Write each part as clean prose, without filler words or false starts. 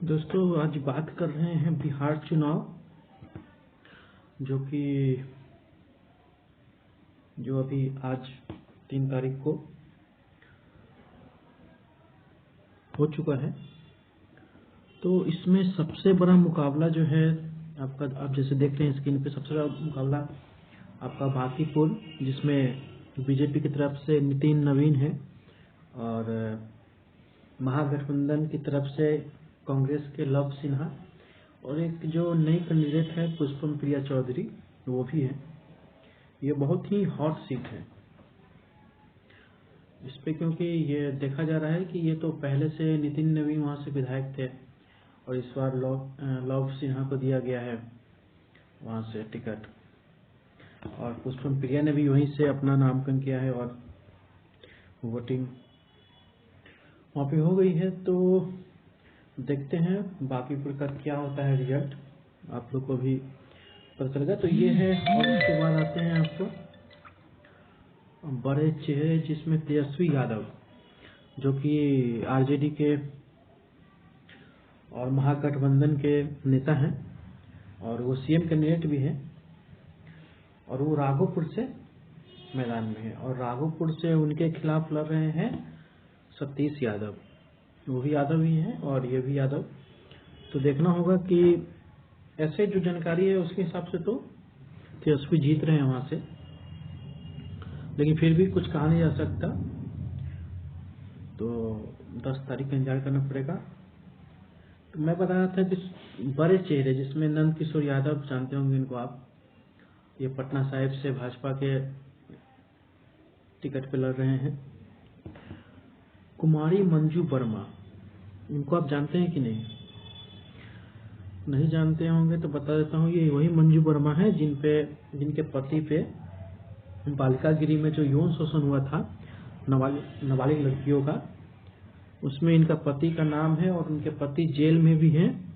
दोस्तों आज बात कर रहे हैं बिहार चुनाव जो अभी आज 3 तारीख को हो चुका है। तो इसमें सबसे बड़ा मुकाबला जो है आपका, आप जैसे देख रहे हैं स्क्रीन पे, सबसे बड़ा मुकाबला आपका बांकीपुर, जिसमें बीजेपी की तरफ से नितिन नवीन है और महागठबंधन की तरफ से कांग्रेस के लव सिन्हा और एक जो नई कैंडिडेट है पुष्पम प्रिया चौधरी, वो भी है। ये बहुत ही हॉट सीट है इस पे, क्योंकि ये देखा जा रहा है कि ये तो पहले से नितिन नवीन वहाँ से विधायक थे और इस बार लव सिन्हा को दिया गया है वहाँ से टिकट, और पुष्पम प्रिया ने भी वहीं से अपना नामांकन किया है और वोटिंग वहाँ पे हो गई है। तो देखते हैं बांकीपुर का क्या होता है रिजल्ट, आप लोग को भी पता चलेगा। तो ये है, और उसके बाद आते हैं आपको बड़े चेहरे, जिसमें तेजस्वी यादव जो कि आरजेडी के और महागठबंधन के नेता हैं और वो सीएम कैंडिडेट भी हैं, और वो राघोपुर से मैदान में है और राघोपुर से उनके खिलाफ लड़ रहे हैं सतीश यादव, वो भी यादव ही है और ये भी यादव। तो देखना होगा कि ऐसे जो जानकारी है उसके हिसाब से तो तेजस्वी जीत रहे हैं वहां से, लेकिन फिर भी कुछ कहा नहीं जा सकता। तो 10 तारीख का इंतजार करना पड़ेगा। तो मैं बता रहा था कि बड़े चेहरे, जिसमें नंद किशोर यादव, जानते होंगे इनको आप, ये पटना साहिब से भाजपा के टिकट पे लड़ रहे हैं। कुमारी मंजू वर्मा, इनको आप जानते हैं कि नहीं जानते होंगे तो बता देता हूँ। ये वही मंजू वर्मा है जिनके पति पे बालिका गिरी में जो यौन शोषण हुआ था नाबालिग लड़कियों का, उसमें इनका पति का नाम है और उनके पति जेल में भी हैं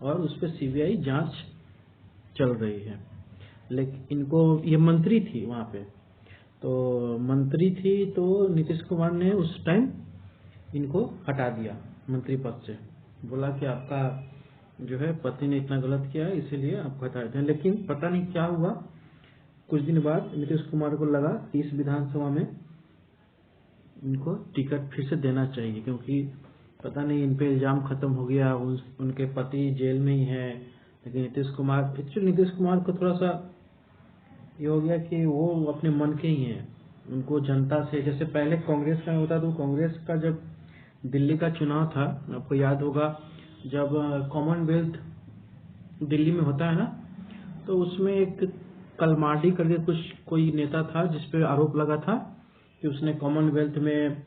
और उस पर सीबीआई जांच चल रही है। लेकिन इनको, ये मंत्री थी वहाँ पे, तो मंत्री थी तो नीतीश कुमार ने उस टाइम इनको हटा दिया मंत्री पद से, बोला कि आपका जो है पति ने इतना गलत किया है इसीलिए आपको हटा देते हैं। लेकिन पता नहीं क्या हुआ, कुछ दिन बाद नीतीश कुमार को लगा कि इस विधानसभा में इनको टिकट फिर से देना चाहिए, क्योंकि पता नहीं इन पे इल्जाम खत्म हो गया, उनके पति जेल में ही है। लेकिन नीतीश कुमार को थोड़ा सा ये हो गया कि वो अपने मन के ही हैं, उनको जनता से, जैसे पहले कांग्रेस का होता, तो कांग्रेस का जब दिल्ली का चुनाव था, आपको याद होगा, जब कॉमनवेल्थ दिल्ली में होता है ना, तो उसमें एक कलमाडी करके कोई नेता था जिसपे आरोप लगा था कि उसने कॉमनवेल्थ में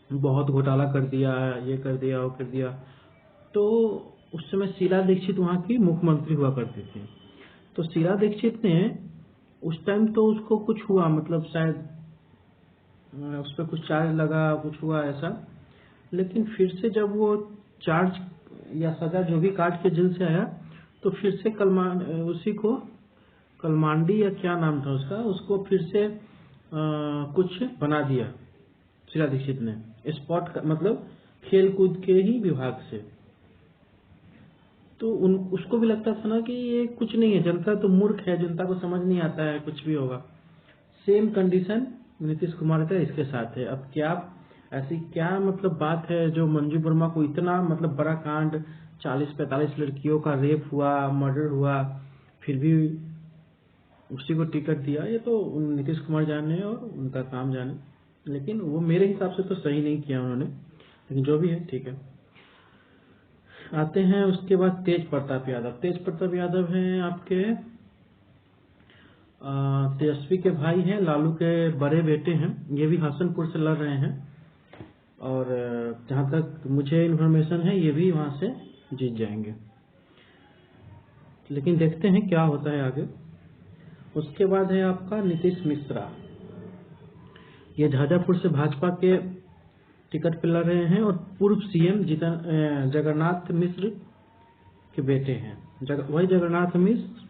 बहुत घोटाला कर दिया, ये कर दिया, वो कर दिया। तो उस समय शीला दीक्षित वहाँ की मुख्यमंत्री हुआ करती थी। तो शीला दीक्षित ने उस टाइम तो उसको कुछ हुआ, मतलब शायद उस पर कुछ चार्ज लगा, कुछ हुआ ऐसा। लेकिन फिर से जब वो चार्ज या सजा जो भी काट के जेल से आया, तो फिर से उसी को कलमांडी या क्या नाम था उसको फिर से कुछ बना दिया शीला दीक्षित ने, स्पॉट मतलब खेल कूद के ही विभाग से। तो उसको भी लगता था ना कि ये कुछ नहीं है, जनता तो मूर्ख है, जनता को समझ नहीं आता है, कुछ भी होगा। सेम कंडीशन नीतीश कुमार का इसके साथ है। अब क्या ऐसी क्या मतलब बात है जो मंजू वर्मा को इतना मतलब बड़ा कांड, 40-45 लड़कियों का रेप हुआ, मर्डर हुआ, फिर भी उसी को टिकट दिया? ये तो नीतीश कुमार जाने और उनका काम जाने, लेकिन वो मेरे हिसाब से तो सही नहीं किया उन्होंने, लेकिन जो भी है ठीक है। आते हैं उसके बाद तेज प्रताप यादव हैं आपके तेजस्वी के भाई हैं, लालू के बड़े बेटे हैं। ये भी हसनपुर से लड़ रहे हैं और जहां तक मुझे इन्फॉर्मेशन है ये भी वहां से जीत जाएंगे, लेकिन देखते हैं क्या होता है आगे। उसके बाद है आपका नीतीश मिश्रा, ये झाझापुर से भाजपा के टिकट पर लड़ रहे हैं और पूर्व सीएम जगन्नाथ मिश्र के बेटे हैं। वही जगन्नाथ मिश्र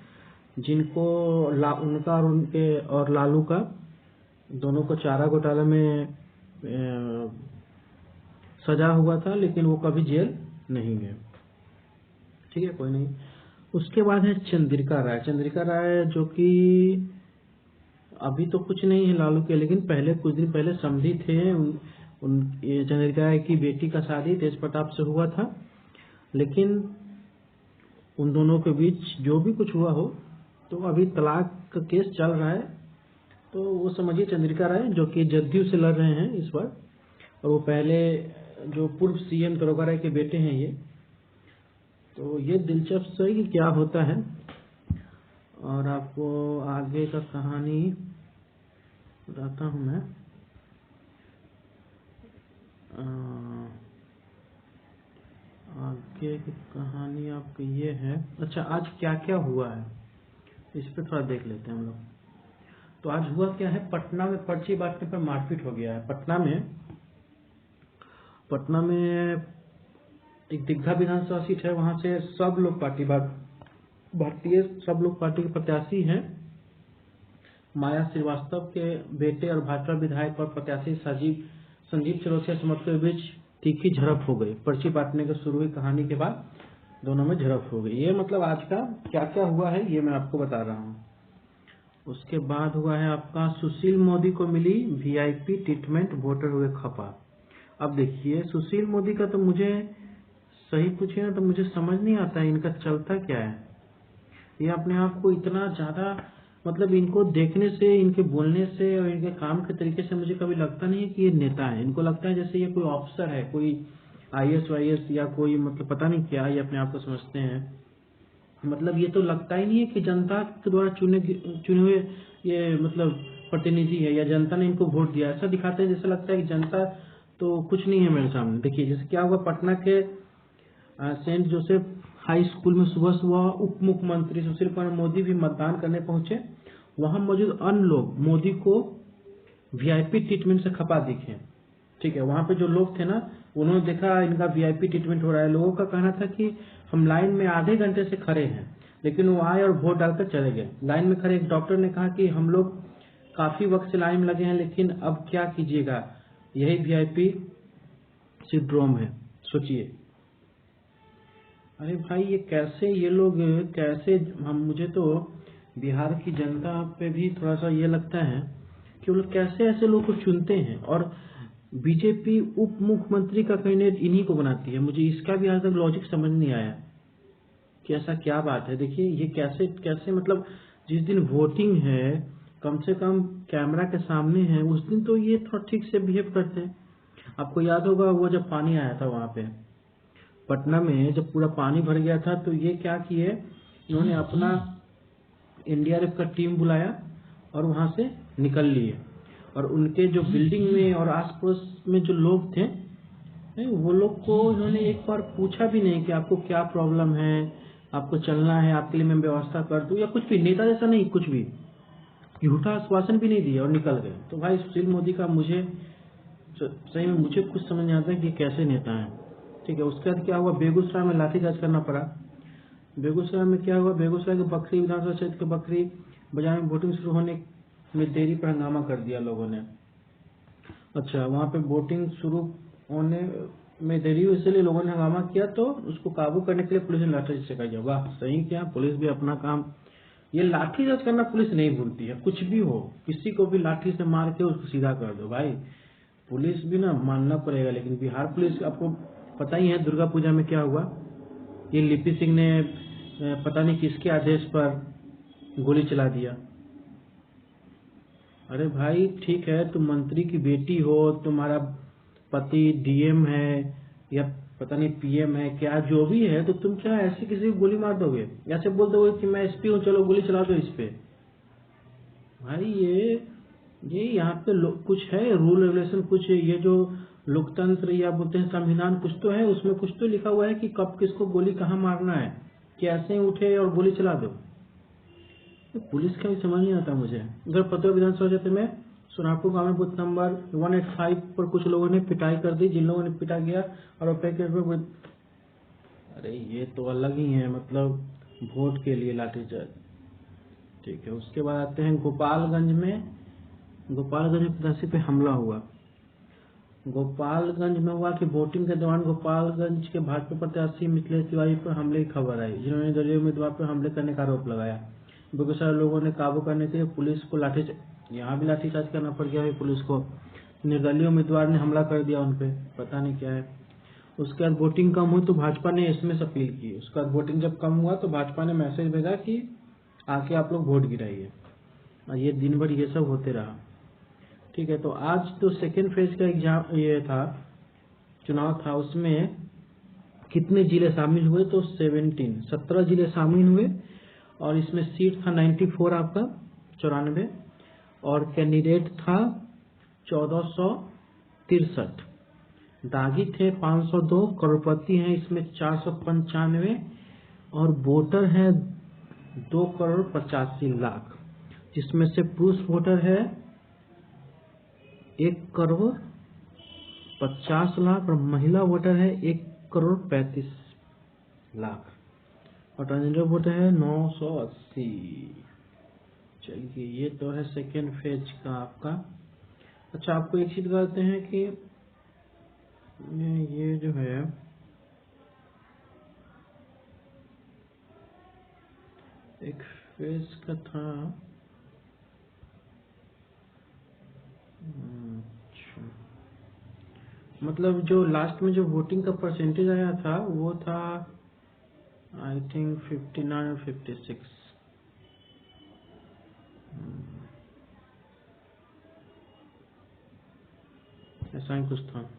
जिनको उनका और उनके और लालू का दोनों को चारा घोटाला में सजा हुआ था, लेकिन वो कभी जेल नहीं गए। ठीक है, कोई नहीं। उसके बाद है चंद्रिका राय। चंद्रिका राय जो कि अभी तो कुछ नहीं है लालू के, लेकिन पहले कुछ दिन पहले समधी थे। ये चंद्रिका राय की बेटी का शादी तेज प्रताप से हुआ था, लेकिन उन दोनों के बीच जो भी कुछ हुआ हो, तो अभी तलाक का केस चल रहा है। तो वो समझिए चंद्रिका राय जो कि जदयू से लड़ रहे हैं इस बार, और वो पहले जो पूर्व सीएम दरोगा राय के बेटे हैं ये। तो ये दिलचस्प है कि क्या होता है, और आपको आगे का कहानी बताता हूँ मैं। आगे की कहानी आपकी ये है। अच्छा, आज क्या क्या हुआ है इस पे थोड़ा देख लेते हैं हम लोग। तो आज हुआ क्या है, पटना में पर्ची बांटने पर मारपीट हो गया है। पटना में एक दीघा विधानसभा सीट है, वहां से सब लोग भारतीय सब लोग पार्टी के प्रत्याशी हैं। माया श्रीवास्तव के बेटे और भाजपा विधायक और प्रत्याशी संजीव चरोसिया समर्थकों के बीच तीखी झड़प हो गई। पर्ची बांटने के शुरू हुई कहानी के बाद दोनों में झड़प हो गई। ये मतलब आज का क्या क्या हुआ है ये मैं आपको बता रहा हूँ। उसके बाद हुआ है आपका सुशील मोदी को मिली वीआईपी ट्रीटमेंट, वोटर हुए खफा। अब देखिए, सुशील मोदी का तो मुझे सही पूछे ना तो मुझे समझ नहीं आता है इनका चलता क्या है। ये अपने आप को इतना ज्यादा, मतलब इनको देखने से, इनके बोलने से और इनके काम के तरीके से मुझे कभी लगता नहीं है कि ये नेता है। इनको लगता है जैसे ये कोई ऑफिसर है, कोई आईएएस वाईएएस या कोई मतलब पता नहीं क्या ये अपने आप को समझते हैं। मतलब ये तो लगता ही नहीं है कि जनता के द्वारा चुने हुए ये मतलब प्रतिनिधि है, या जनता ने इनको वोट दिया। ऐसा दिखाते हैं जैसे लगता है कि जनता तो कुछ नहीं है मेरे सामने। देखिए जैसे क्या हुआ, पटना के सेंट जोसेफ हाई स्कूल में सुबह सुबह उप मुख्यमंत्री सुशील कुमार मोदी भी मतदान करने पहुंचे। वहां मौजूद अन्य लोग मोदी को वीआईपी ट्रीटमेंट से खपा दिखे। ठीक है, वहां पे जो लोग थे ना, उन्होंने देखा इनका वीआईपी ट्रीटमेंट हो रहा है। लोगों का कहना था कि हम लाइन में आधे घंटे से खड़े हैं, लेकिन वो आए और वोट डालकर चले गए। लाइन में खड़े एक डॉक्टर ने कहा कि हम लोग काफी वक्त से लाइन में लगे हैं, लेकिन अब क्या कीजिएगा, यही वीआईपी सिंड्रोम है, सोचिए। अरे भाई ये कैसे, ये लोग कैसे, मुझे तो बिहार की जनता पे भी थोड़ा सा ये लगता है कि वो लोग कैसे ऐसे लोग को चुनते हैं, और बीजेपी उप मुख्यमंत्री का कैंडिडेट इन्हीं को बनाती है। मुझे इसका भी आज तक लॉजिक समझ नहीं आया कि ऐसा क्या बात है। देखिए ये कैसे मतलब जिस दिन वोटिंग है, कम से कम कैमरा के सामने है, उस दिन तो ये थोड़ा ठीक से बिहेव करते हैं। आपको याद होगा वो जब पानी आया था वहां पे पटना में, जब पूरा पानी भर गया था, तो ये क्या किए, इन्होंने अपना एनडीआरएफ का टीम बुलाया और वहां से निकल लिए। और उनके जो बिल्डिंग में और आसपास में जो लोग थे, वो लोग को इन्होंने एक बार पूछा भी नहीं कि आपको क्या प्रॉब्लम है, आपको चलना है, आपके लिए मैं व्यवस्था कर दूं, या कुछ भी। नेता जैसा नहीं, कुछ भी झूठा आश्वासन भी नहीं दिया और निकल गए। तो भाई सुशील मोदी का मुझे सही में मुझे कुछ समझ नहीं आता कि कैसे नेता है। ठीक है, उसके बाद क्या हुआ, बेगूसराय में लाठीचार्ज करना पड़ा। बेगूसराय में क्या हुआ, बेगूसराय के बकरी विधानसभा क्षेत्र के बकरी बाजार में वोटिंग शुरू होने में देरी पर हंगामा कर दिया लोगों ने। अच्छा, वहां पे वोटिंग शुरू होने में देरी हुई, इसलिए लोगों ने हंगामा किया, तो उसको काबू करने के लिए पुलिस ने लाठीचार्ज किया। वाह, सही किया, पुलिस भी अपना काम। ये लाठीचार्ज करना पुलिस नहीं भूलती है, कुछ भी हो, किसी को भी लाठी से मार के उसको सीधा कर दो भाई। पुलिस भी ना मानना पड़ेगा। लेकिन बिहार पुलिस, आपको पता ही है दुर्गा पूजा में क्या हुआ, ये लिपि सिंह ने पता नहीं किसके आदेश पर गोली चला दिया। अरे भाई ठीक है, तुम मंत्री की बेटी हो, तुम्हारा पति डीएम है या पता नहीं पीएम है, क्या जो भी है, तो तुम क्या ऐसे किसी को गोली मार दोगे, ऐसे बोल दोगे कि मैं एसपी हूँ, चलो गोली चला दो इस पे। भाई ये यहाँ पे कुछ है रूल रेगुलेशन, कुछ ये जो लोकतंत्र या बोलते हैं संविधान, कुछ तो है उसमें, कुछ तो लिखा हुआ है कि कब किसको गोली कहाँ मारना है, कि ऐसे ही उठे और गोली चला दो। तो पुलिस का भी समझ नहीं आता मुझे। उधर फतेह विधानसभा क्षेत्र में सोनापुर गांव में बूथ नंबर 185 पर कुछ लोगों ने पिटाई कर दी। जिन लोगों ने पिटा गया और पैकेट, अरे ये तो अलग ही है, मतलब वोट के लिए लाठीचार्ज। ठीक है, उसके बाद आते हैं गोपालगंज में प्रत्याशी पे हमला हुआ। गोपालगंज में हुआ कि वोटिंग के दौरान गोपालगंज के भाजपा प्रत्याशी मिथिलेश तिवारी पर हमले की खबर आई, जिन्होंने दलीय उम्मीदवार पर हमले करने का आरोप लगाया। बेगूसराय लोगों ने काबू करने के लिए पुलिस को यहाँ भी लाठीचार्ज करना पड़ गया है पुलिस को। निर्दलीय उम्मीदवार ने हमला कर दिया उन पे, पता नहीं क्या है। उसके बाद वोटिंग कम हुई तो भाजपा ने एसएमएस अपील की। उसके बाद वोटिंग जब कम हुआ तो भाजपा ने मैसेज भेजा कि आके आप लोग वोट गिराइए, और ये दिन भर ये सब होते रहा। ठीक है, तो आज तो सेकेंड फेज का एग्जाम ये था, चुनाव था, उसमें कितने जिले शामिल हुए तो 17 जिले शामिल हुए, और इसमें सीट था 94 आपका 94, और कैंडिडेट था 1463, दागी थे 502, करोड़पति हैं इसमें 495, और वोटर है 2,85,00,000, जिसमें से पुरुष वोटर है 1,50,00,000 और महिला वोटर है 1,35,00,000 और ट्रांसजेंडर वोटर है 980। चलिए, ये तो है सेकेंड फेज का आपका। अच्छा, आपको एक चीज बताते हैं कि ये जो है एक फेज का था। अच्छा, मतलब जो लास्ट में जो वोटिंग का परसेंटेज आया था वो था आई थिंक 59 और 56, ऐसा ही कुछ था।